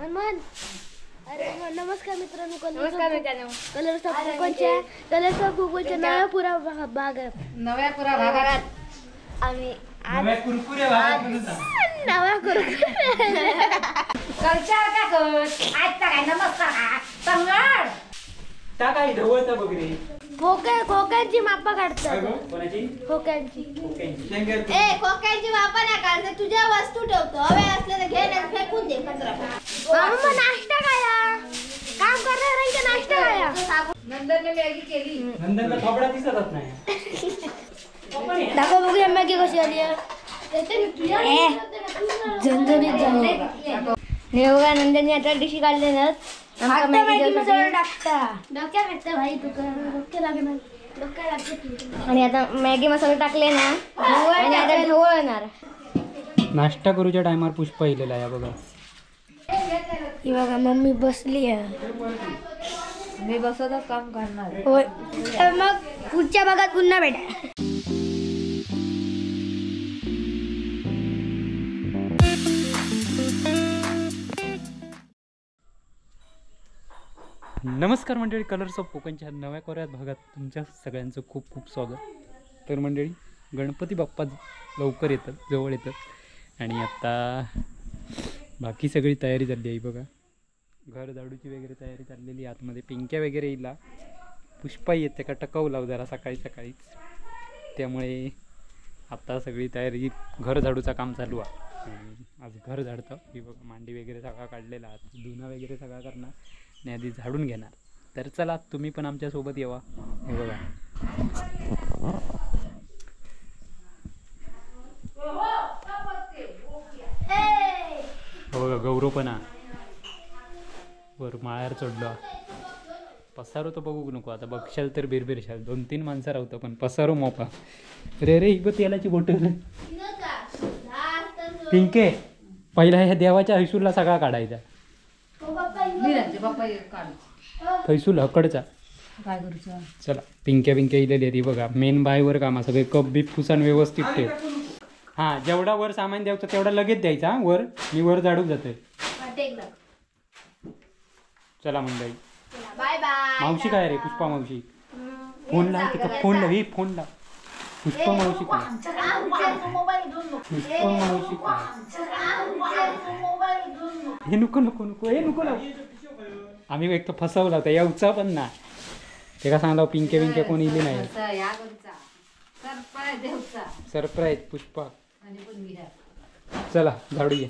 अरे नमस्कार मित्रांनो, कलर्स ऑफ कोकणच्या नव्या पुरा भागात आम्ही नव्या कुरकुरे खोक्यांची मापा काढतात. खोक्यांची मापा नाही काढतात. तुझ्या वस्तू ठेवतो, हवे असले तर घे नाही फेकून दे. नाश्ता खाया काम करणार नाश्ता खाया. नंदनने मॅगी केली. नंदनला थोबडा दिसतच नाही. दाखव बघूया मॅगी कशी आली. झणझणीत झाली. हे बघा नंदनने आता डिशी काढले ना. आणि आता मॅगी मसाला टाकले ना आणि आता ढवळ येणार. नाश्ता करूच्या टायमार पुष्पा इलेला आहे बघा. ही बघा मम्मी बसली आहे. मी बसतच काम करणार. होय, तर मग पुढच्या भागात पुन्हा भेटा. नमस्कार मंडळी, कलर्स ऑफ कोकणच्या नव्या कोऱ्यात भागात तुमच्या सगळ्यांचं खूप खूप स्वागत. तर मंडळी, गणपती बाप्पा लवकर येतात, जवळ येतात. आणि आता बाकी सगळी तयारी झाली आहे बघा. घर झाडूची वगैरे तयारी चाललेली. आतमध्ये पिंक्या वगैरे येईल. पुष्पा येते का टकवला जरा सकाळीच. त्यामुळे आता सगळी तयारी, घर झाडूचं काम चालू आहे. आज घर झाडतं. ही बघा मांडी वगैरे सगळा काढलेला. धुणं वगैरे सगळा करणार आणि आधी झाडून घेणार. तर चला तुम्ही पण आमच्यासोबत येवा. हे बघा हो, गौरव पण वर माळ्यावर चढलो. पसारो तर बघू नको. आता बघशाल तर बिरबिरशाल. 2-3 माणसं राहतं पण पसारो मोपा. रे ही बघ तेलाची बॉटल. पिंके पहिला ह्या देवाच्या हैसूरला सगळा काढायचा. हैसूल हकडचा काय करूचा. चला पिंक्या इलेली ती बघा. मेन बायवर कामा सगळे कप बीप पुसान व्यवस्थित ठेव. हा, जेवढा वर सामान द्यायचं तेवढा लगेच द्यायचा. वर मी वर झाडूक जातोय. चला मंडळी, बाय बाय. मावशी काय रे? पुष्पा मावशी फोन लाव. तिका फोन लाव. ही फोन लाव. पुष्पा मावशी काय? पुष्पा मावशी काय? हे नको हे नको लाव. आम्ही एक तर फसवला होता यावचा पण ना. ते का सांगला पिंक्या कोणी इली नाही. सरप्राईज पुष्पा. चला झाडू घे.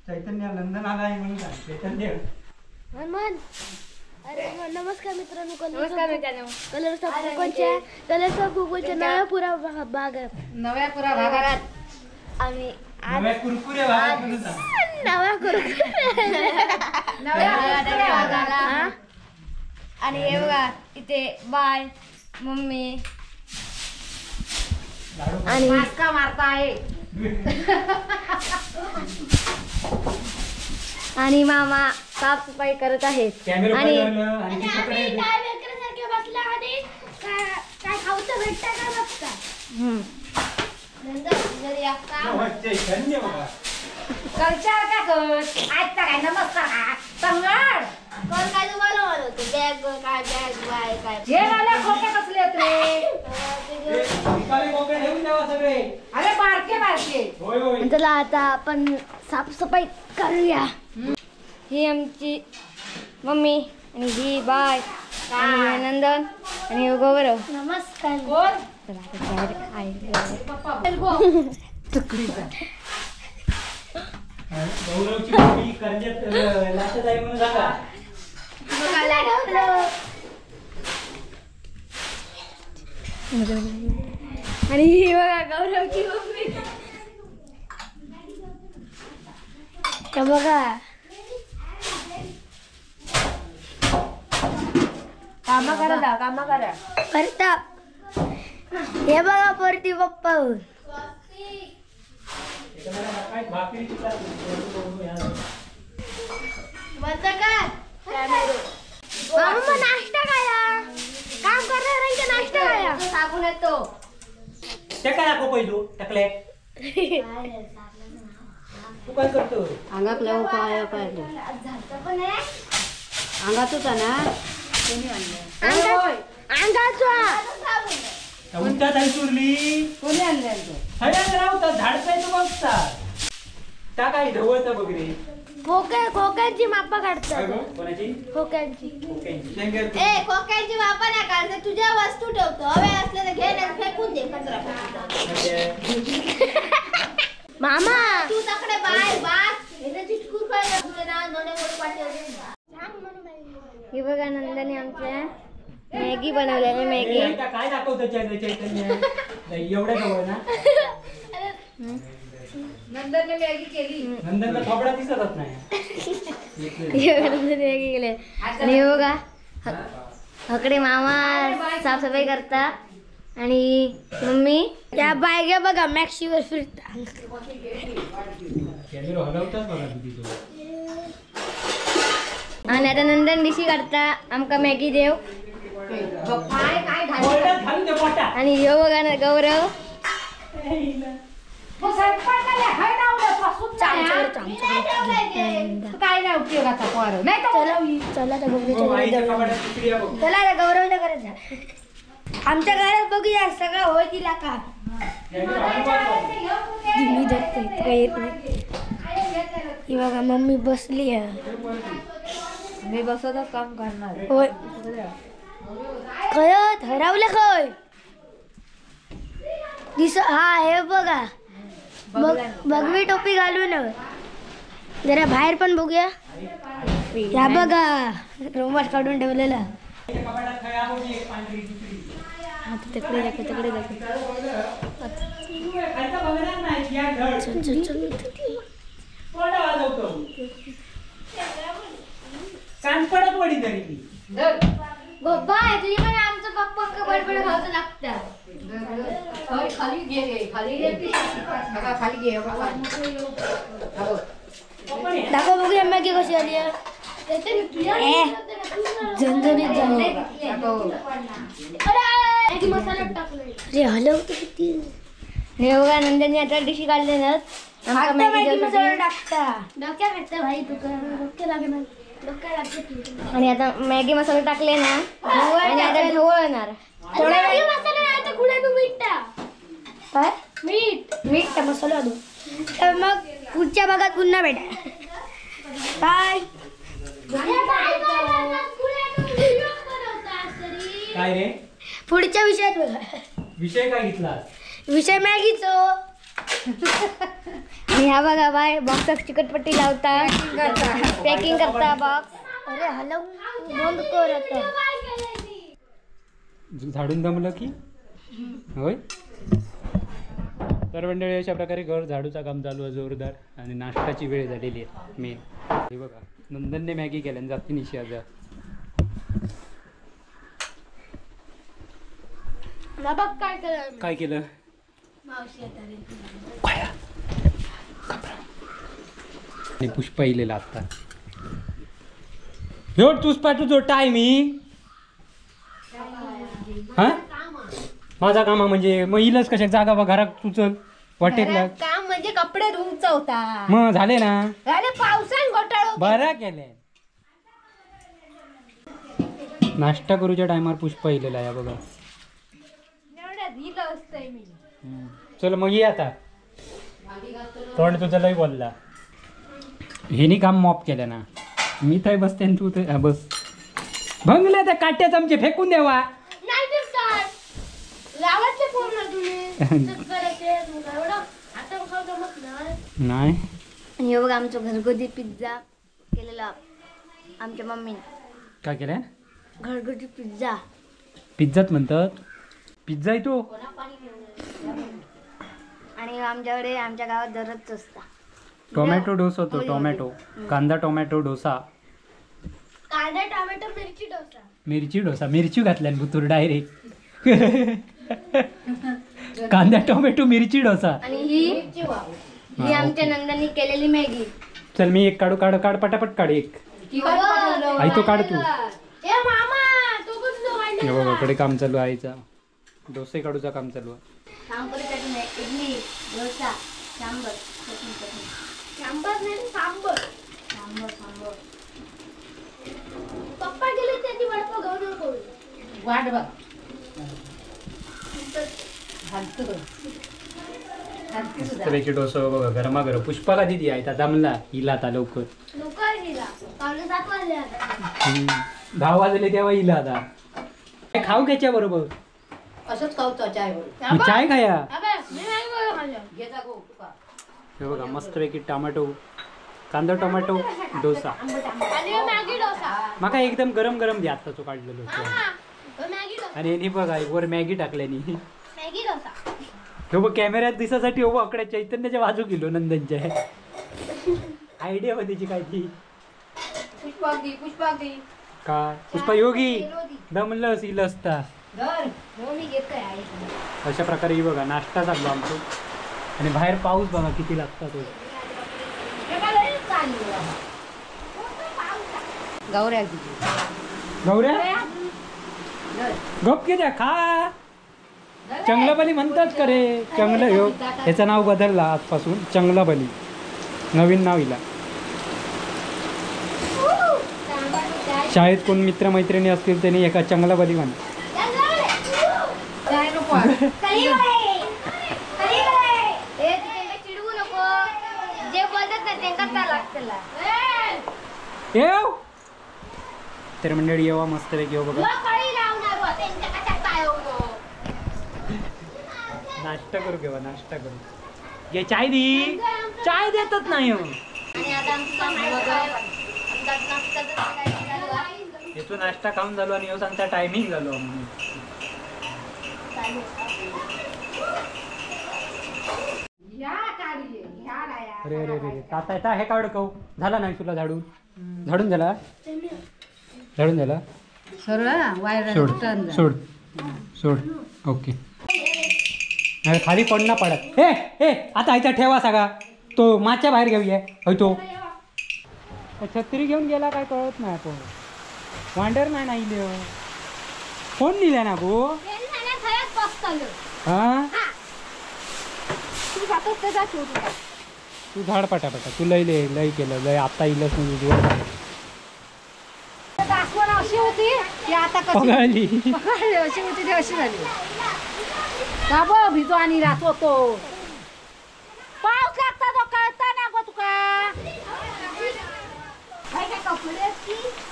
चैतन्य लंडन आला आहे म्हणून चैतन्य. अरे नमस्कार मित्रांनो, कलर्स ऑफ कोकणच्या नव्या पुरा भागात आम्ही नव्या कुरकुरे भागात आणि हे बघा इथे बाय मम्मी आणि मारता आहे आणि मामा साफसफाई करत आहेत. आणि कल्चर काय कर आजचा काय नमस्कार संगड कोण काय तुम्हाला म्हणत बॅग काय बॅग बाय काय जे मला खोके कसले होते. अरे बारके चला आता आपण साफसफाई करूया. ही आमची मम्मी आणि ही बाय आणि नंदन आणि गौरव. नमस्कार. कोण गौरवची मम्मी कर्जत लाटत आहे म्हणून सांगा. आणि ही बघा गौरवची मम्मी. बघा कामा करा परता. हे बघा परती पप्पा. नाश्ता खाया काम करणार नाश्ता खाया. सांगून येतो ते काय दाखव पहिलो टाकले. तू काय करतो? अंगात लावू काय काय अंगातच ना कोणी उठतात आहे चुरली कोणी आणलं हळद राहतात झाडताय तू बघता त्या काय ढवळता बघ रे खोक्यांची मापा काढतात कोणाची खोक्यांची कोक्यांची ए खोक्यांची मापा नाही काढते तुझ्या वस्तू ठेवतो हवे असले तर घे आणि फेकून दे कचरा मामा तू तकडे बाय बास हे चिटकूर काय तुझे ना नोडे मोडे पाठवले हे बघा नंदनी आमच्या मॅगी बनवलेली मॅगी काय दाखवतो चैतन्य एवढ्या जवळ ना नंदनने मॅगी केली नंदनला थोबडा दिसतच नाही नंदनी मॅगी केले आणि हे बघा हकडे मामा साफसफाई करता आणि मम्मी त्या बायग्या बघा मॅक्सीवर फिरता हलवताच बघा आणि आता नंदन डिशी करता आमका मॅगी देव काय काय आणि हे बघा ना गौरव काय नाही उपयोगाचा पोर नाही चला आता गौरवला करायचं आमच्या घरात बघूया सगळं होय तिला का मी येत नाही ही बघा मम्मी बसली आहे मी बसतच काम करणार होय खरं हरवलं खय हा हे बघा भगवी टोपी घालून जरा बाहेर पण बघूया या बघा रोमाट काढून ठेवलेला आता तिकडे दाखव कानपडात वडी तरी बाबा तुझी पण आमचं पप्पा बडबड खावचं लागतं खाली घे खाली घे दाखव बघूया मॅगी कशी आली झणझणीत झाली मसाला टाकला अरे हलवतो किती हे बघा नंदनी आता डिशी काढले ना मसाला टाकता डोक्यात टाकता भाई तुका डोक्या लागणार आणि आता मॅगी मसाला टाकले ना आणि आता ढवळणार काय मीठ मसाला तर मग पुढच्या भागात पुन्हा भेटा बाय काय रे पुढच्या विषयात बघा विषय काय घेतला विषय मॅगीचो आणि हा बघा बाय बॉक्स चिकटपट्टी लावता पॅकिंग करता बॉक्स अरे हलव बंद कर आता झाडून दमलं की होय तर मंडळी अशा प्रकारे घर झाडूचा काम चालू आहे जोरदार आणि नाश्त्याची वेळ झालेली आहे मेन हे बघा नंदनने मॅगी केल्या जाती निशी आज काय केलं पुष्पा इलेला आता पुष्पा तुझो टाइम हा माझा कामा म्हणजे मग इलच कशा जागा बा घरात तुचल वाटेल काम म्हणजे कपडे धुवूचा होता मग झाले ना अरे पावसान घोटाळो बरा केले नाश्ता करूच्या टायमार पुष्पा इलेला या बघा चल मग ये आता तोंड तुझं लय बोलला हेनी काम मॉप केलं ना मी थंय बसते तू ते बस भंगले त्या काट्या चमचे फेकून देवा नाही हे बघा आमचं घरगुती पिझ्झा केलेला आमच्या मम्मीने काय केलं घरगुती पिझ्झा पिझ्झाच म्हणतात पिझ्झा येतो आणि आमच्याकडे आमच्या गावात दररोज असता टोमॅटो डोसा होतो टोमॅटो कांदा टोमॅटो डोसा कांदा टोमॅटो मिरची डोसा मिरची डोसा मिरची घातल्या बुतूर डायरेक्ट कांदा टोमॅटो मिरची डोसा आणि ही आमच्या नंदांनी केलेली मॅगी चल मी एक काढ पटापट काढ एक आई तो काढ तू कडे काम चालू आहे आईचा डोसे काढूचा काम चालू आहे इडली डोसा सांबर वाट बघ घालतो मस्तपैकी डोसा बघा गरमागरम. पुष्पाला दिदी आहे आता जमला हिला आता लवकर. 10 वाजले तेव्हा हिला आता खाऊ घ्यायच्या बरोबर. असंच खाऊतो चाय मी चाय खाया. घे जा गो तुका. हे बघा मस्तपैकी टोमॅटो कांदा टोमॅटो डोसा. माका एकदम गरम गरम दे आत्ताचो काढलेलो. आणि यांनी बघा वर मॅगी टाकल्यानी. हे बघ कॅमेऱ्यात दिसासाठी हो अकड्या चैतन्याच्या बाजू गेलो नंदनच्या. आयडिया होती त्याची काय ती. पुष्पा का पुष्पा योगी दमलंस इल असता. अशा प्रकारे ही बघा नाश्ता चाललो आमचं. आणि बाहेर पाऊस बघा किती लागता तो. गौऱ्या गौऱ्या गप के द्या खा. चंगलाबली म्हणतात का रे. चंगला ह्यो याचं नाव बदलला आजपासून चंगलाबली. नवीन नाव हिला. शाळेत कोण मित्रमैत्रिणी असतील त्यांनी एका चंगलाबली म्हण. तर मंडळी येवा मस्त पैकी येऊ बघा. नाश्ता करू घेवा नाश्ता करू. घे चाय दी. चाय देतच नाही हो. येतो नाश्ता खाऊन झालो आणि सांगता टायमिंग झालो. अरे अरे अरे ताता येता हे काढ कहू झाला नाही तुला झाडून. झाडून झाला. झाडून झाला. सोड सोड सोड. ओके खाली पडना पडत. हे हे आता ह्याचा ठेवा सगळा. तो माच्या बाहेर घेऊया होय. तो छत्री घेऊन गेला काय कळत नाही. आपण वांडर नाही ना इले. कोण दिल्या ना गो. हा तू झाड पटापटा. तू लय लय केलं लय. आता इलच अशी होती की आता पगाळली. अशी होती ती अशी झाली. का बघ भिजो आणि राहतो तो. पाऊस लागता तो कळता ना गो तुका.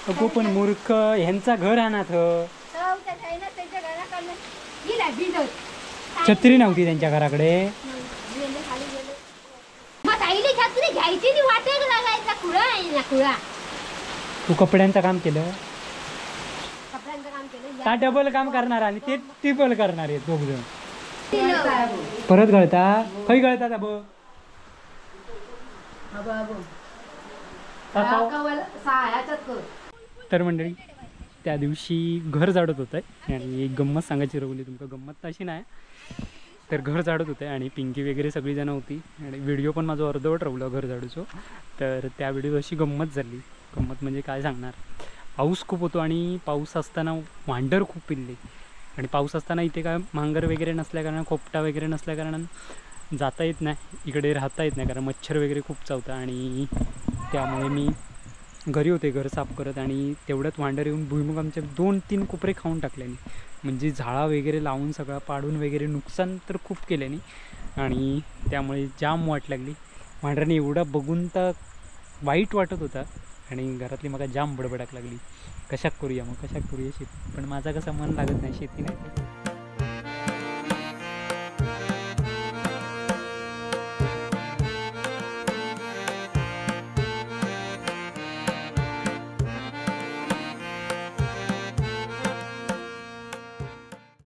अगो पण मूर्ख ह्यांचा घर आणत. छत्री नव्हती त्यांच्या घराकडे. तू कपड्यांचं काम केलं. का डबल काम करणार आणि ते ट्रिपल करणार आहे दोघ जण. परत गळता खै गळतात अब. तर मंडळी त्या दिवशी घर झाडत होत आहे. आणि एक गंमत सांगायची रवली तुमका. गंमत तशी नाही तर घर झाडत होते आणि पिंकी वगैरे सगळीजण होती. आणि व्हिडिओ पण माझं अर्धवट राहिलं घर झाडूचो. तर त्या व्हिडिओ अशी गंमत झाली. गंमत म्हणजे काय सांगणार. पाऊस खूप होतो आणि पाऊस असताना वांडर खूप पिल्ले. आणि पाऊस असताना इथे काय मांगर वगैरे नसल्या कारणानं खोपटा वगैरे नसल्या कारणानं जाता येत नाही. इकडे राहता येत नाही कारण मच्छर वगैरे खूप चावतं. आणि त्यामुळे मी घरी होते घर साफ करत. आणि तेवढ्यात वांडर येऊन भुईमुग आमच्या 2-3 कोपरे खाऊन टाकल्याने. म्हणजे झाडा वगैरे लावून सगळं पाडून वगैरे नुकसान तर खूप केल्याने. आणि त्यामुळे जाम वाट लागली. वांडराने एवढा बघून तर वाईट वाटत होता. आणि घरातली मला जाम बडबडाक लागली. कशाक करूया मग कशाक करूया शेती. पण माझा कसं मन लागत नाही शेती नाही.